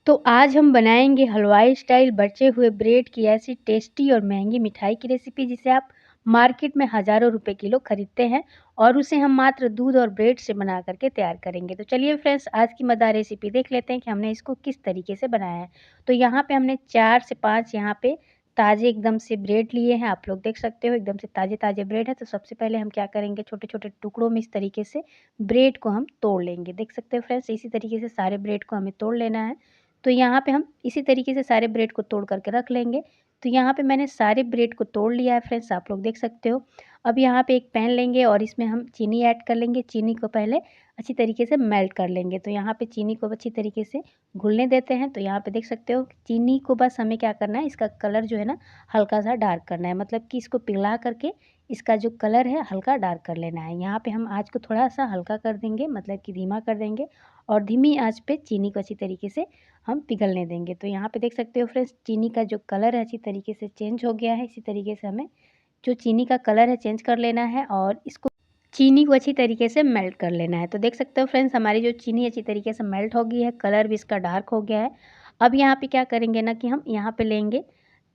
तो आज हम बनाएंगे हलवाई स्टाइल बचे हुए ब्रेड की ऐसी टेस्टी और महंगी मिठाई की रेसिपी जिसे आप मार्केट में हज़ारों रुपए किलो खरीदते हैं और उसे हम मात्र दूध और ब्रेड से बना करके तैयार करेंगे। तो चलिए फ्रेंड्स, आज की मज़ेदार रेसिपी देख लेते हैं कि हमने इसको किस तरीके से बनाया है। तो यहाँ पे हमने 4 से 5 यहाँ पे ताज़े एकदम से ब्रेड लिए हैं। आप लोग देख सकते हो एकदम से ताज़े ब्रेड है। तो सबसे पहले हम क्या करेंगे, छोटे-छोटे टुकड़ों में इस तरीके से ब्रेड को हम तोड़ लेंगे। देख सकते हो फ्रेंड्स, इसी तरीके से सारे ब्रेड को हमें तोड़ लेना है। तो यहाँ पे हम इसी तरीके से सारे ब्रेड को तोड़ करके रख लेंगे। तो यहाँ पे मैंने सारे ब्रेड को तोड़ लिया है फ्रेंड्स, आप लोग देख सकते हो। अब यहाँ पे एक पैन लेंगे और इसमें हम चीनी ऐड कर लेंगे। चीनी को पहले अच्छी तरीके से मेल्ट कर लेंगे। तो यहाँ पे चीनी को अच्छी तरीके से घुलने देते हैं। तो यहाँ पे देख सकते हो चीनी को बस हमें क्या करना है, इसका कलर जो है ना हल्का सा डार्क करना है, मतलब कि इसको पिघला करके इसका जो कलर है हल्का डार्क कर लेना है। यहाँ पे हम आँच को थोड़ा सा हल्का कर देंगे, मतलब कि धीमा कर देंगे और धीमी आँच पे चीनी को अच्छी तरीके से हम पिघलने देंगे। तो यहाँ पे देख सकते हो फ्रेंड्स, चीनी का जो कलर है अच्छी तरीके से चेंज हो गया है। इसी तरीके से हमें जो चीनी का कलर है चेंज कर लेना है और इसको चीनी को अच्छी तरीके से मेल्ट कर लेना है। तो देख सकते हो फ्रेंड्स, हमारी जो चीनी अच्छी तरीके से मेल्ट हो गई है, कलर भी इसका डार्क हो गया है। अब यहाँ पे क्या करेंगे ना कि हम यहाँ पे लेंगे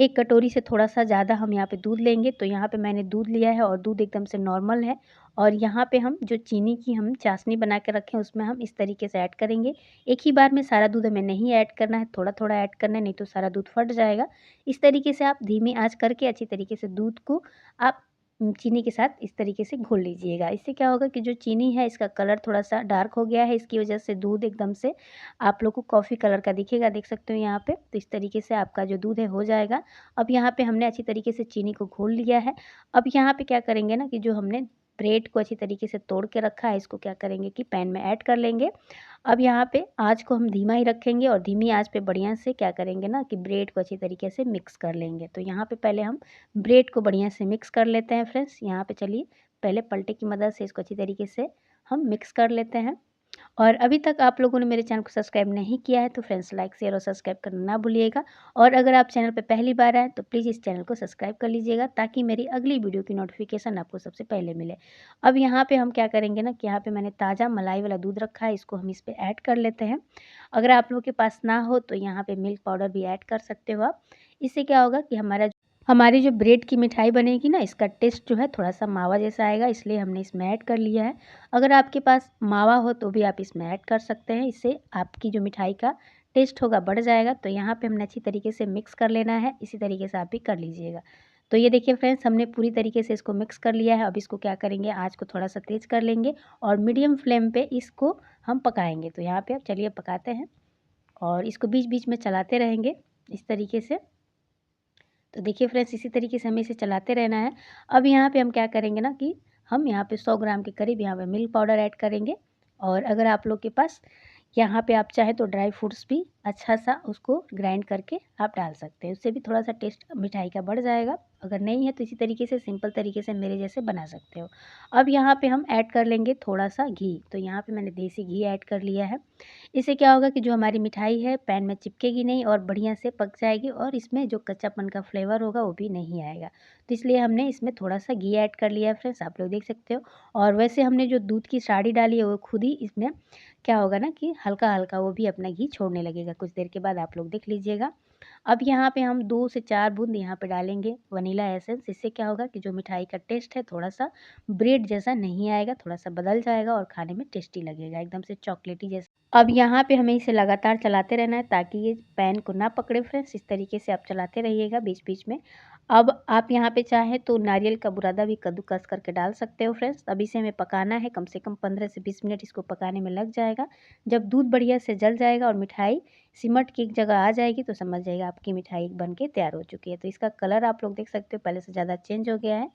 एक कटोरी से थोड़ा सा ज़्यादा हम यहाँ पे दूध लेंगे। तो यहाँ पे मैंने दूध लिया है और दूध एकदम से नॉर्मल है। और यहाँ पे हम जो चीनी की हम चाशनी बना के रखे हैं उसमें हम इस तरीके से ऐड करेंगे। एक ही बार में सारा दूध हमें नहीं ऐड करना है, थोड़ा-थोड़ा ऐड करना है, नहीं तो सारा दूध फट जाएगा। इस तरीके से आप धीमी आँच करके अच्छी तरीके से दूध को आप चीनी के साथ इस तरीके से घोल लीजिएगा। इससे क्या होगा कि जो चीनी है इसका कलर थोड़ा-सा डार्क हो गया है, इसकी वजह से दूध एकदम से आप लोग को कॉफ़ी कलर का दिखेगा, देख सकते हो यहाँ पे। तो इस तरीके से आपका जो दूध है हो जाएगा। अब यहाँ पे हमने अच्छी तरीके से चीनी को घोल लिया है। अब यहाँ पे क्या करेंगे ना कि जो हमने ब्रेड को अच्छी तरीके से तोड़ के रखा है, इसको क्या करेंगे कि पैन में ऐड कर लेंगे। अब यहाँ पे आँच को हम धीमा ही रखेंगे और धीमी आँच पे बढ़िया से क्या करेंगे ना कि ब्रेड को अच्छी तरीके से मिक्स कर लेंगे। तो यहाँ पे पहले हम ब्रेड को बढ़िया से मिक्स कर लेते हैं फ्रेंड्स। यहाँ पे चलिए पहले पलटे की मदद से इसको अच्छी तरीके से हम मिक्स कर लेते हैं। और अभी तक आप लोगों ने मेरे चैनल को सब्सक्राइब नहीं किया है तो फ्रेंड्स लाइक, शेयर और सब्सक्राइब करना ना भूलिएगा। और अगर आप चैनल पे पहली बार आए तो प्लीज़ इस चैनल को सब्सक्राइब कर लीजिएगा ताकि मेरी अगली वीडियो की नोटिफिकेशन आपको सबसे पहले मिले। अब यहाँ पे हम क्या करेंगे ना कि यहाँ पे मैंने ताज़ा मलाई वाला दूध रखा है, इसको हम इस पे ऐड कर लेते हैं। अगर आप लोगों के पास ना हो तो यहाँ पे मिल्क पाउडर भी ऐड कर सकते हो आप। इससे क्या होगा कि हमारी जो ब्रेड की मिठाई बनेगी ना, इसका टेस्ट जो है थोड़ा-सा मावा जैसा आएगा, इसलिए हमने इसमें ऐड कर लिया है। अगर आपके पास मावा हो तो भी आप इसमें ऐड कर सकते हैं, इससे आपकी जो मिठाई का टेस्ट होगा बढ़ जाएगा। तो यहाँ पे हमने अच्छी तरीके से मिक्स कर लेना है, इसी तरीके से आप भी कर लीजिएगा। तो ये देखिए फ्रेंड्स, हमने पूरी तरीके से इसको मिक्स कर लिया है। अब इसको क्या करेंगे, आँच को थोड़ा-सा तेज़ कर लेंगे और मीडियम फ्लेम पे इसको हम पकाएँगे। तो यहाँ पे अब चलिए पकाते हैं और इसको बीच-बीच में चलाते रहेंगे इस तरीके से। तो देखिए फ्रेंड्स, इसी तरीके से हमें इसे चलाते रहना है। अब यहाँ पे हम क्या करेंगे ना कि हम यहाँ पे 100 ग्राम के करीब यहाँ पे मिल्क पाउडर ऐड करेंगे। और अगर आप लोग के पास यहाँ पे आप चाहें तो ड्राई फ्रूट्स भी अच्छा सा उसको ग्राइंड करके आप डाल सकते हैं, उससे भी थोड़ा सा टेस्ट मिठाई का बढ़ जाएगा। अगर नहीं है तो इसी तरीके से सिंपल तरीके से मेरे जैसे बना सकते हो। अब यहाँ पे हम ऐड कर लेंगे थोड़ा सा घी। तो यहाँ पे मैंने देसी घी ऐड कर लिया है। इससे क्या होगा कि जो हमारी मिठाई है पैन में चिपकेगी नहीं और बढ़िया से पक जाएगी और इसमें जो कच्चापन का फ्लेवर होगा वो भी नहीं आएगा। तो इसलिए हमने इसमें थोड़ा सा घी ऐड कर लिया है फ्रेंड्स, आप लोग देख सकते हो। और वैसे हमने जो दूध की साड़ी डाली है वो खुद ही इसमें क्या होगा ना कि हल्का-हल्का वो भी अपना घी छोड़ने लगेगा कुछ देर के बाद, आप लोग देख लीजिएगा। अब यहाँ पे हम 2 से 4 बूँद यहाँ पे डालेंगे वनीला एसेंस। इससे क्या होगा कि जो मिठाई का टेस्ट है थोड़ा-सा ब्रेड जैसा नहीं आएगा, थोड़ा-सा बदल जाएगा और खाने में टेस्टी लगेगा, एकदम से चॉकलेटी जैसा। अब यहाँ पे हमें इसे लगातार चलाते रहना है ताकि ये पैन को ना पकड़े फ्रेंड्स, इस तरीके से आप चलाते रहिएगा बीच-बीच में। अब आप यहाँ पे चाहें तो नारियल का बुरादा भी कद्दूकस करके डाल सकते हो फ्रेंड्स। अब इसे हमें पकाना है, कम से कम 15 से 20 मिनट इसको पकाने में लग जाएगा। जब दूध बढ़िया से जल जाएगा और मिठाई सिमट की एक जगह आ जाएगी तो समझ जाइएगा आपकी मिठाई बन के तैयार हो चुकी है। तो इसका कलर आप लोग देख सकते हो पहले से ज़्यादा चेंज हो गया है।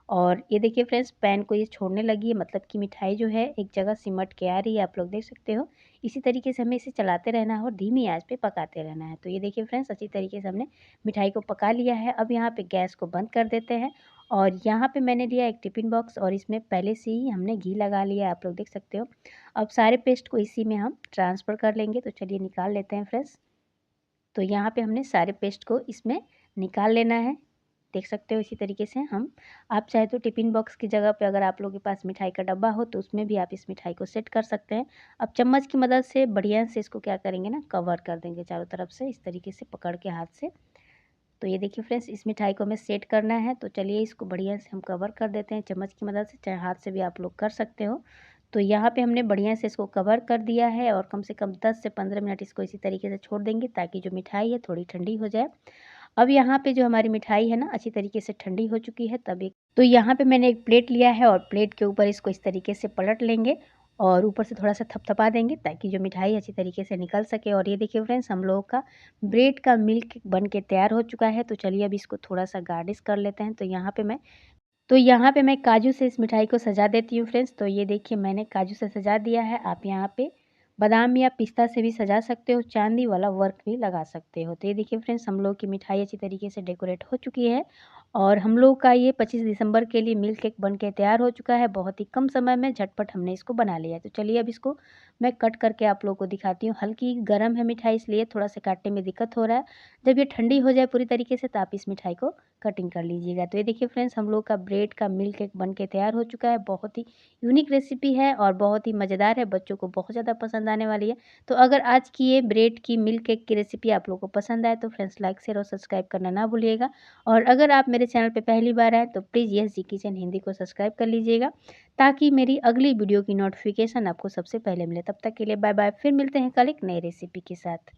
और ये देखिए फ्रेंड्स, पैन को ये छोड़ने लगी है, मतलब कि मिठाई जो है एक जगह सिमट के आ रही है, आप लोग देख सकते हो। इसी तरीके से हमें इसे चलाते रहना है और धीमी आंच पे पकाते रहना है। तो ये देखिए फ्रेंड्स, अच्छी तरीके से हमने मिठाई को पका लिया है। अब यहाँ पे गैस को बंद कर देते हैं और यहाँ पे मैंने लिया एक टिफ़िन बॉक्स और इसमें पहले से ही हमने घी लगा लिया है, आप लोग देख सकते हो। अब सारे पेस्ट को इसी में हम ट्रांसफ़र कर लेंगे। तो चलिए निकाल लेते हैं फ्रेंड्स। तो यहाँ पे हमने सारे पेस्ट को इसमें निकाल लेना है। देख सकते हो इसी तरीके से हम आप चाहे तो टिफ़िन बॉक्स की जगह पे अगर आप लोगों के पास मिठाई का डब्बा हो तो उसमें भी आप इस मिठाई को सेट कर सकते हैं। अब चम्मच की मदद से बढ़िया से इसको क्या करेंगे ना कवर कर देंगे चारों तरफ से इस तरीके से पकड़ के हाथ से। तो ये देखिए फ्रेंड्स इस मिठाई को हमें सेट करना है तो चलिए इसको बढ़िया से हम कवर कर देते हैं चम्मच की मदद से, चाहे हाथ से भी आप लोग कर सकते हो। तो यहाँ पे हमने बढ़िया से इसको कवर कर दिया है और कम से कम 10 से 15 मिनट इसको इसी तरीके से छोड़ देंगे ताकि जो मिठाई है थोड़ी ठंडी हो जाए। अब यहाँ पे जो हमारी मिठाई है ना अच्छी तरीके से ठंडी हो चुकी है तब एक तो यहाँ पे मैंने एक प्लेट लिया है और प्लेट के ऊपर इसको इस तरीके से पलट लेंगे और ऊपर से थोड़ा-सा थपथपा देंगे ताकि जो मिठाई अच्छी तरीके से निकल सके। और ये देखिए फ्रेंड्स हम लोगों का ब्रेड का मिल्क बन के तैयार हो चुका है। तो चलिए अब इसको थोड़ा-सा गार्निश कर लेते हैं। तो यहाँ पे मैं काजू से इस मिठाई को सजा देती हूँ फ्रेंड्स। तो ये देखिए मैंने काजू से सजा दिया है। आप यहाँ पे बादाम या पिस्ता से भी सजा सकते हो, चांदी वाला वर्क भी लगा सकते हो। तो ये देखिए फ्रेंड्स हम लोग की मिठाई अच्छी तरीके से डेकोरेट हो चुकी है और हम लोग का ये 25 दिसंबर के लिए मिल्क केक बन के तैयार हो चुका है। बहुत ही कम समय में झटपट हमने इसको बना लिया है। तो चलिए अब इसको मैं कट करके आप लोगों को दिखाती हूँ। हल्की गर्म है मिठाई इसलिए थोड़ा-सा काटने में दिक्कत हो रहा है। जब ये ठंडी हो जाए पूरी तरीके से तो आप इस मिठाई को कटिंग कर लीजिएगा। तो ये देखिए फ्रेंड्स हम लोग का ब्रेड का मिल्क केक बन के तैयार हो चुका है। बहुत ही यूनिक रेसिपी है और बहुत ही मज़ेदार है, बच्चों को बहुत ज़्यादा पसंद आने वाली है। तो अगर आज की ये ब्रेड की मिल्क केक की रेसिपी आप लोगों को पसंद आए तो फ्रेंड्स लाइक, शेयर और सब्सक्राइब करना ना भूलिएगा। और अगर आप मेरे चैनल पे पहली बार आए तो please yes ji kitchen Hindi को सब्सक्राइब कर लीजिएगा ताकि मेरी अगली वीडियो की नोटिफिकेशन आपको सबसे पहले मिले। तब तक के लिए बाय बाय। फिर मिलते हैं कल एक नई रेसिपी के साथ।